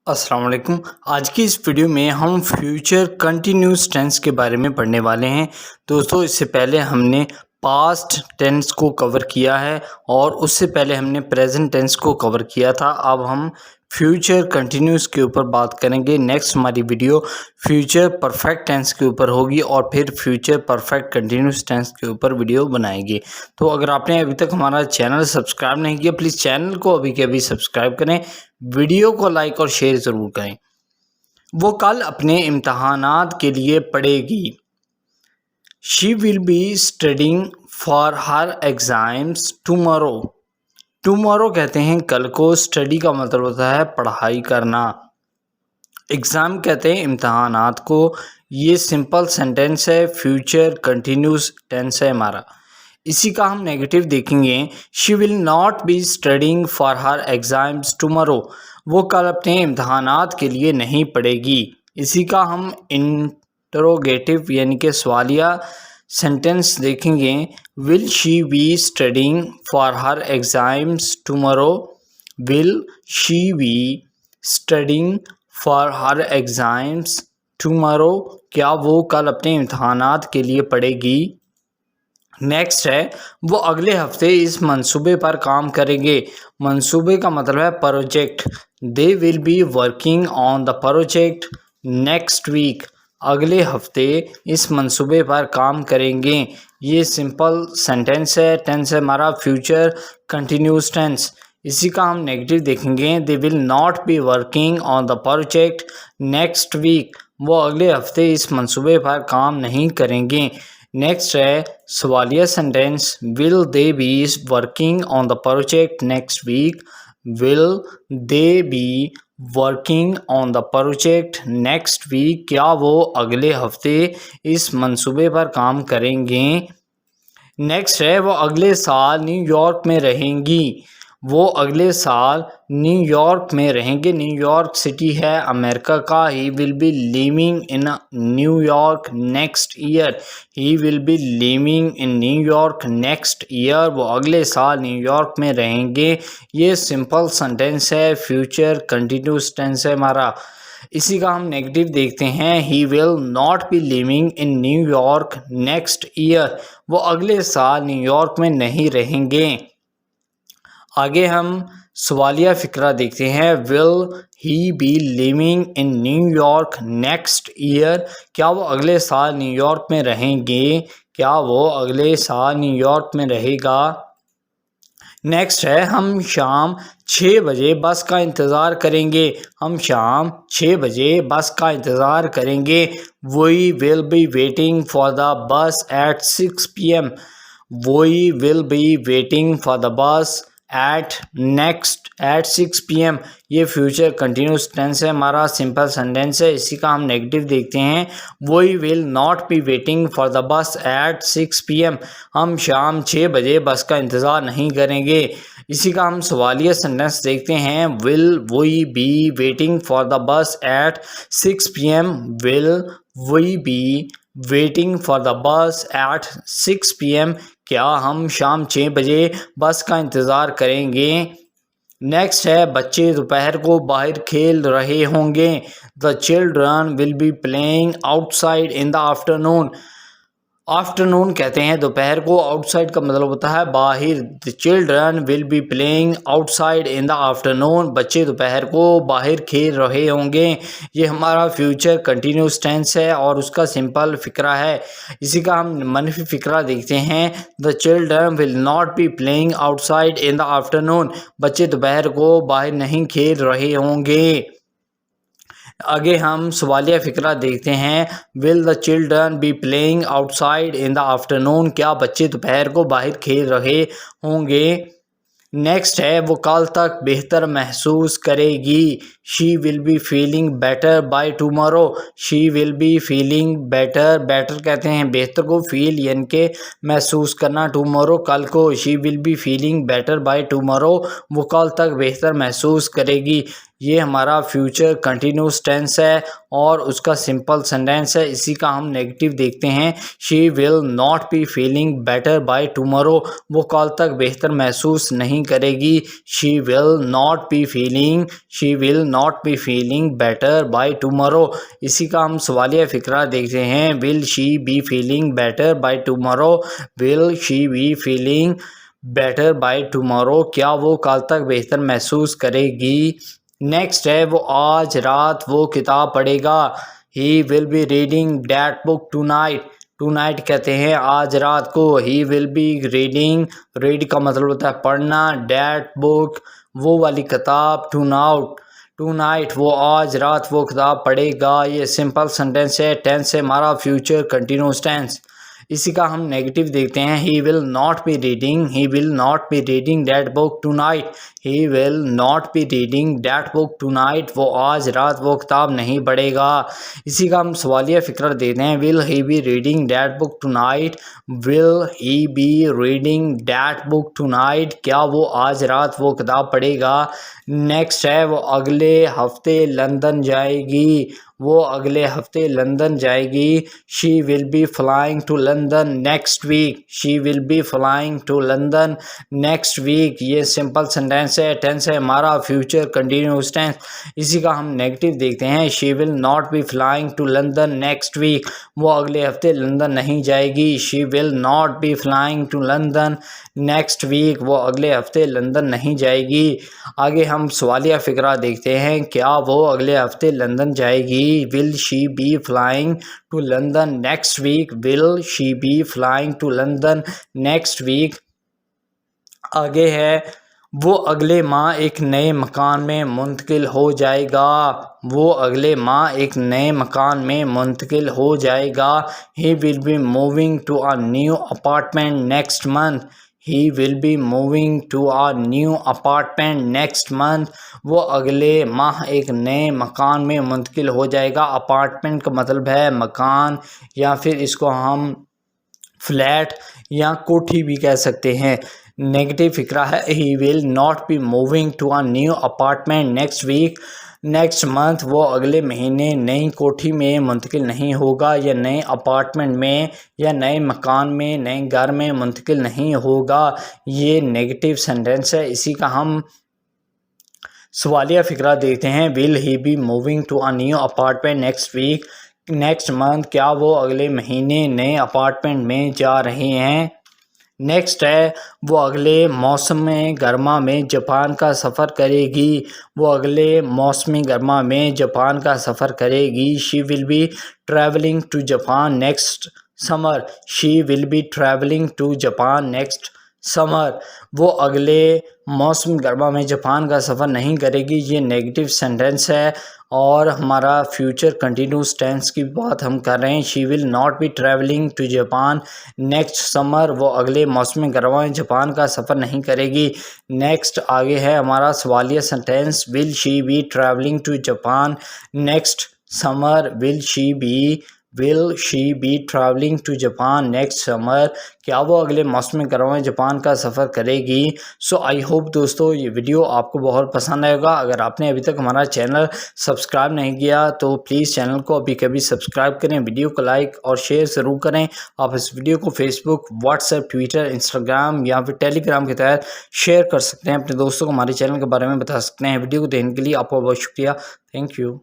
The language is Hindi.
अस्सलाम वालेकुम। आज की इस वीडियो में हम फ्यूचर कंटिन्यूस टेंस के बारे में पढ़ने वाले हैं। दोस्तों, इससे पहले हमने पास्ट टेंस को कवर किया है और उससे पहले हमने प्रेजेंट टेंस को कवर किया था। अब हम फ्यूचर कंटिन्यूस के ऊपर बात करेंगे। नेक्स्ट हमारी वीडियो फ्यूचर परफेक्ट टेंस के ऊपर होगी और फिर फ्यूचर परफेक्ट कंटिन्यूस टेंस के ऊपर वीडियो बनाएंगे। तो अगर आपने अभी तक हमारा चैनल सब्सक्राइब नहीं किया, प्लीज़ चैनल को अभी के अभी सब्सक्राइब करें, वीडियो को लाइक और शेयर ज़रूर करें। वो कल अपने इम्तहानात के लिए पढ़ेगी। She will be studying for her exams tomorrow. Tomorrow कहते हैं कल को, स्टडी का मतलब होता है पढ़ाई करना, एग्ज़ाम कहते हैं इम्तहानात को। ये सिंपल सेंटेंस है, फ्यूचर कंटिन्यूस टेंस है हमारा। इसी का हम नेगेटिव देखेंगे। She will not be studying for her exams tomorrow. वो कल अपने इम्तहानात के लिए नहीं पढ़ेगी। इसी का हम इंटरोगेटिव यानी कि सवालिया सेंटेंस देखेंगे। Will she be studying for her exams tomorrow. Will she be studying for her exams tomorrow. क्या वो कल अपने इम्तहानात के लिए पढ़ेगी। नेक्स्ट है, वो अगले हफ्ते इस मंसूबे पर काम करेंगे। मंसूबे का मतलब है project. They will be working on the project next week. अगले हफ्ते इस मंसूबे पर काम करेंगे। ये सिंपल सेंटेंस है, टेंस है हमारा फ्यूचर कंटिन्यूस टेंस। इसी का हम नेगेटिव देखेंगे। They will not be working on the project next week. वो अगले हफ्ते इस मंसूबे पर काम नहीं करेंगे। नेक्स्ट है सवालिया sentence. Will they be working on the project next week. Will they be working on the project next week. क्या वो अगले हफ्ते इस मंसूबे पर काम करेंगे। नेक्स्ट है, वो अगले साल न्यूयॉर्क में रहेंगी। वो अगले साल न्यूयॉर्क में रहेंगे। न्यूयॉर्क सिटी है अमेरिका का। ही will B living in New York next year. He will B living in New York next year. वो अगले साल न्यूयॉर्क में रहेंगे। ये सिंपल सेंटेंस है, फ्यूचर कंटिन्यूस टेंस है हमारा। इसी का हम नेगेटिव देखते हैं। ही will not B living in New York next year. वो अगले साल न्यूयॉर्क में नहीं रहेंगे। आगे हम सवालिया फ़िक्रा देखते हैं। Will he B living in New York next year. क्या वो अगले साल न्यूयॉर्क में रहेंगे। क्या वो अगले साल न्यूयॉर्क में रहेगा। नेक्स्ट है, हम शाम 6 बजे बस का इंतज़ार करेंगे। हम शाम 6 बजे बस का इंतज़ार करेंगे। We will be waiting for the bus at 6 PM। We will be waiting for the bus at 6 PM। ये फ्यूचर कंटिन्यूस टेंस है हमारा, सिंपल सेंटेंस है। इसी का हम नेगेटिव देखते हैं। We will not be waiting for the bus at 6 PM। हम शाम 6 बजे बस का इंतज़ार नहीं करेंगे। इसी का हम सवालिया सेंटेंस देखते हैं। Will we be waiting for the bus at 6 PM। Will we be waiting for the bus at 6 PM। क्या हम शाम 6 बजे बस का इंतज़ार करेंगे। नेक्स्ट है, बच्चे दोपहर को बाहर खेल रहे होंगे। The children will be playing outside in the afternoon. Afternoon कहते हैं दोपहर को, आउटसाइड का मतलब होता है बाहर। The children will be playing outside in the afternoon. बच्चे दोपहर को बाहर खेल रहे होंगे। ये हमारा फ्यूचर कंटिन्यूस टेंस है और उसका सिंपल फ़िक्रा है। इसी का हम मनफी फ़िक्रा देखते हैं। The children will not be playing outside in the afternoon. बच्चे दोपहर को बाहर नहीं खेल रहे होंगे। आगे हम सवालिया फ़िक्रा देखते हैं। Will the children be playing outside in the afternoon. क्या बच्चे दोपहर को बाहर खेल रहे होंगे। नेक्स्ट है, वो कल तक बेहतर महसूस करेगी। She will be feeling better by tomorrow. She will be feeling better, better कहते हैं बेहतर को, फील यानी कि महसूस करना, टुमारो कल को। She will be feeling better by tomorrow. वो कल तक बेहतर महसूस करेगी। ये हमारा फ्यूचर कंटिन्यूस टेंस है और उसका सिंपल सेंटेंस है। इसी का हम नेगेटिव देखते हैं। She will not be feeling better by tomorrow, वो कल तक बेहतर महसूस नहीं करेगी। She will not be feeling better by tomorrow. इसी का हम सवालिया फ़िक्रा देखते हैं। Will she be feeling better by tomorrow, will she be feeling better by tomorrow, क्या वो कल तक बेहतर महसूस करेगी। नेक्स्ट है वो आज रात वो किताब पढ़ेगा। ही will B reading that book tonight, tonight कहते हैं आज रात को। ही विल बी रीडिंग, रीड का मतलब होता है पढ़ना, दैट बुक वो वाली किताब, टुनाइट वो आज रात वो किताब पढ़ेगा। ये सिंपल सेंटेंस है। टेंस है हमारा फ्यूचर कंटिन्यूस टेंस। इसी का हम नेगेटिव देखते हैं। ही will not B reading that book tonight, he will not B reading that book tonight, वो आज रात वो किताब नहीं पढ़ेगा। इसी का हम सवालिया फ़िक्र देते हैं। Will he be reading that book tonight, will he be reading that book tonight, क्या वो आज रात वो किताब पढ़ेगा। नेक्स्ट है वो अगले हफ्ते लंदन जाएगी, वो अगले हफ्ते लंदन जाएगी। She will be flying to London next week, she will be flying to London next week, ये सिंपल सेंटेंस है। टेंस है हमारा फ्यूचर कंटिन्यूस टेंस। इसी का हम नेगेटिव देखते हैं। She will not be flying to London next week, वो अगले हफ्ते लंदन नहीं जाएगी। She will not be flying to London next week, वो अगले हफ्ते लंदन नहीं जाएगी। आगे हम सवालिया फ़िक्रा देखते हैं। क्या वो अगले हफ्ते लंदन जाएगी। Will she be flying to London next week, will she be flying to London next week. आगे है वो अगले माह एक नए मकान में मुंतकिल हो जाएगा, वो अगले माह एक नए मकान में मुंतकिल हो जाएगा। He will be moving to a new apartment next month, he will be moving to a new apartment next month, वो अगले माह एक नए मकान में मुंतकिल हो जाएगा। अपार्टमेंट का मतलब है मकान, या फिर इसको हम फ्लैट या कोठी भी कह सकते हैं। नेगेटिव फ़िक्रा है। He will not be moving to a new apartment next week, next month, वो अगले महीने नई कोठी में मुंतकिल नहीं होगा, या नए अपार्टमेंट में या नए मकान में नए घर में मुंतकिल नहीं होगा। ये नेगेटिव सेंटेंस है। इसी का हम सवालिया फ़िक्रा देखते हैं। Will he be moving to a new apartment next week next month, क्या वो अगले महीने नए अपार्टमेंट में जा रहे हैं। नेक्स्ट है वो अगले मौसम गर्मा में जापान का सफ़र करेगी, वो अगले मौसमी गर्मा में जापान का सफ़र करेगी। She will be travelling to Japan next summer, she will be travelling to Japan next summer, वो अगले मौसम गर्मा में जापान का सफ़र नहीं करेगी। ये नेगेटिव सेंटेंस है और हमारा फ्यूचर कंटिन्यूस टेंस की बात हम कर रहे हैं। She will not be travelling to Japan next summer, वो अगले मौसम गर्मा में जापान का सफ़र नहीं करेगी। नेक्स्ट आगे है हमारा सवालिया sentence. Will she be travelling to Japan next summer, will she be travelling to Japan next summer, क्या वो अगले मौसम गर्मा में जापान का सफ़र करेगी। सो आई होप दोस्तों ये वीडियो आपको बहुत पसंद आएगा। अगर आपने अभी तक हमारा चैनल सब्सक्राइब नहीं किया तो प्लीज़ चैनल को अभी कभी सब्सक्राइब करें, वीडियो को लाइक और शेयर ज़रूर करें। आप इस वीडियो को फेसबुक, व्हाट्सएप, ट्विटर, इंस्टाग्राम या फिर टेलीग्राम के तहत शेयर कर सकते हैं। अपने दोस्तों को हमारे चैनल के बारे में बता सकते हैं। वीडियो को देखने के लिए आपका बहुत शुक्रिया। Thank you.